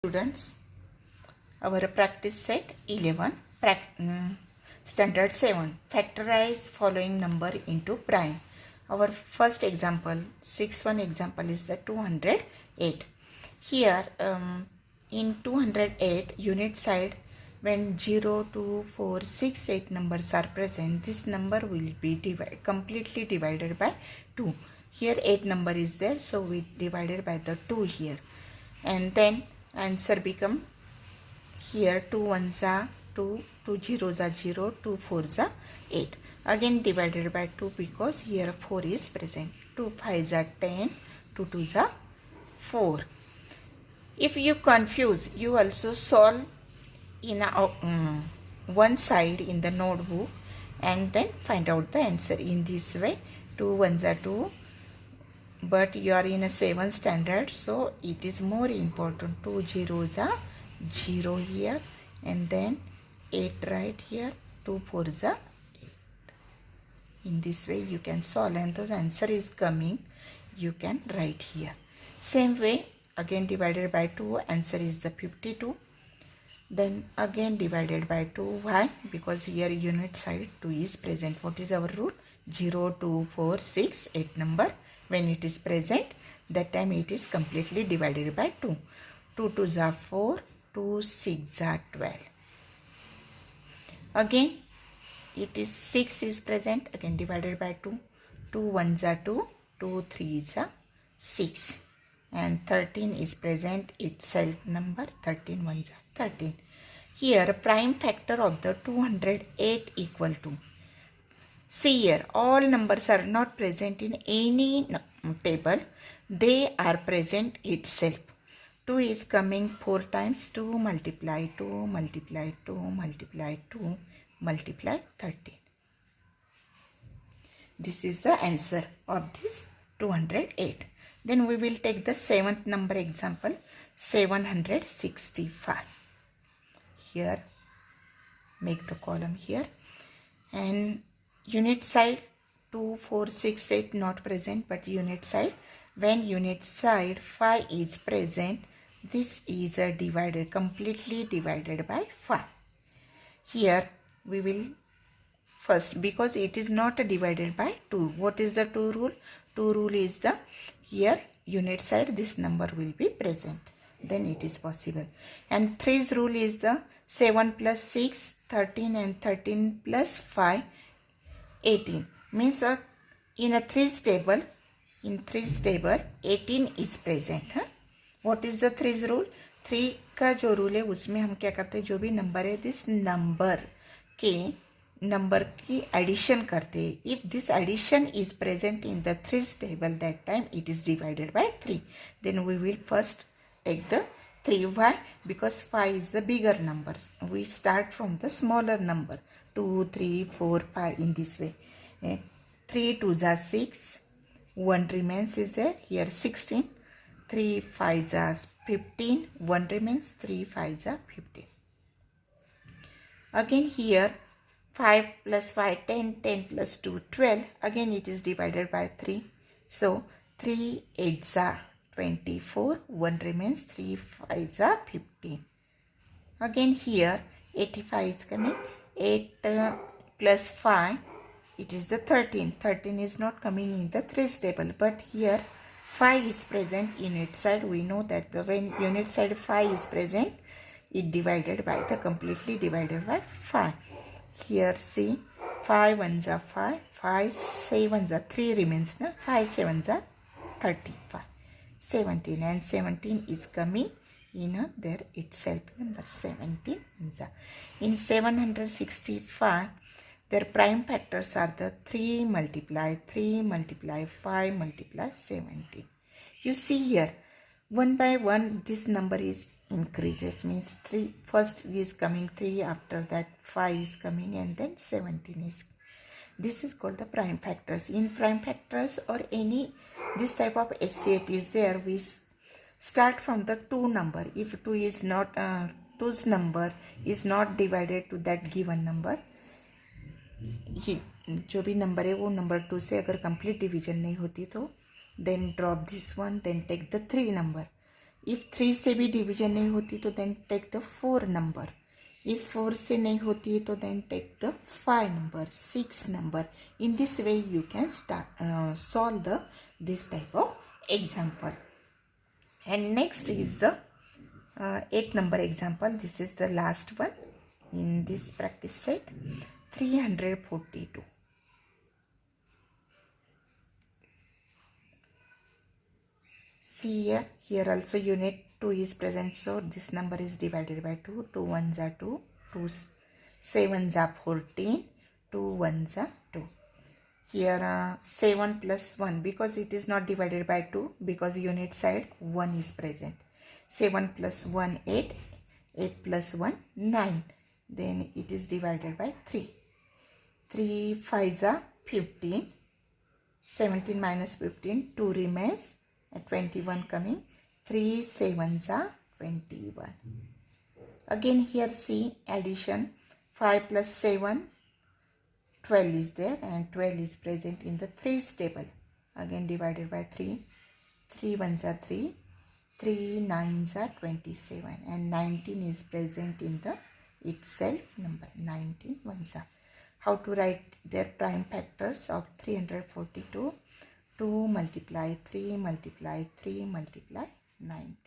Students, our practice set 11, standard 7, factorize following number into prime. Our first example, 6th example is the 208. Here in 208 unit side, when 0, 2, 4, 6, 8 numbers are present, this number will be completely divided by 2. Here 8 number is there, so we divided by the 2 here, and then answer become here 2 ones are 2, 2 zeros are 0, 2 fours are 8. Again divided by 2 because here 4 is present. 2 fives are 10, 2 twos are 4. If you confuse, you also solve in one side in the notebook and then find out the answer in this way. 2 ones are 2, but you are in a 7th standard, so it is more important. 2 zeros are 0 here, and then 8 right here, 2 fours are 8. In this way you can solve, and the answer is coming, you can write here. Same way, again divided by 2, answer is the 52. Then again divided by 2. Why? Because here unit side 2 is present. What is our rule? 0, 2, 4, 6, 8 number. When it is present, that time it is completely divided by 2. 2 twos are 4, 2 6 are 12. Again, it is 6 is present, again divided by 2. 2 ones are 2, 2 threes are 6. And 13 is present, itself number, 13 ones are 13. Here, prime factor of the 208 equal to. See here, all numbers are not present in any table. They are present itself. 2 is coming 4 times. 2 multiply 2 multiply 2 multiply 2 multiply 13. This is the answer of this 208. Then we will take the 7th number example, 765. Here, make the column here, and unit side 2, 4, 6, 8 not present, but unit side, when unit side 5 is present, this is a divided, completely divided by 5. Here we will first, because it is not divided by 2. What is the 2 rule? 2 rule is the, here unit side this number will be present, then it is possible. And 3's rule is the 7 plus 6, 13, and 13 plus 5, 18. Means in a 3's table, 18 is present. What is the 3's rule? 3 का जो rule है उसमें हम क्या करते हैं, जो भी नंबर है दिस नंबर के नंबर की एडिशन करते हैं. If this addition is present in the 3's table, that time it is divided by 3. Then we will first take the 3. Why? Because 5 is the bigger numbers. We start from the smaller number. 2, 3, 4, 5 in this way. 3 twos are 6. 1 remains is there. Here 16. 3 fives are 15. 1 remains. 3 fives are 15. Again here 5 plus 5, 10. 10 plus 2, 12. Again it is divided by 3. So 3 8s are 24. 1 remains. 3 5s are 15. Again here 85 is coming. 8 plus 5, it is the 13. 13 is not coming in the 3's table, but here 5 is present unit side. We know that when unit side 5 is present, it divided by the completely divided by 5. Here see, 5 ones are 5, 5 sevens are 3 remains, na? 5 sevens are 35. 17, and 17 is coming in there itself, number 17. In 765, their prime factors are the 3 multiply 5 multiply 17. You see here, one by one this number is increases, means 3 first is coming 3, after that 5 is coming, and then 17 is. This is called the prime factors. In prime factors or any this type of SCAP is there, we start from the 2 number. If 2 is not 2's number is not divided to that given number, जो भी number है वो number 2 से अगर complete division नहीं होती तो then drop this one, then take the 3 number. If 3 से भी डिवीजन नहीं होती तो then take the 4 number. If 4 से नहीं होती है तो then take the 5 number, 6 number. In this way you can solve this type of example. And next is the 8 number example. This is the last one in this practice set. 342. See here also unit 2 is present, so this number is divided by 2. 2 ones are 2, 2 sevens are 14, 2 ones are 2. Here 7 plus 1, because it is not divided by 2, because unit side 1 is present. 7 plus 1 8, 8 plus 1 9, then it is divided by 3. 3 5s are 15, 17 minus 15, 2 remains, and 21 coming. 3 7s are 21. Again here see addition, 5 plus 7, 12 is there, and 12 is present in the 3's table. Again divided by 3. 3 ones are 3, 3 9s are 27, and 19 is present in the itself number. 19 ones are. How to write their prime factors of 342? 2 multiply 3 multiply 3 multiply 9.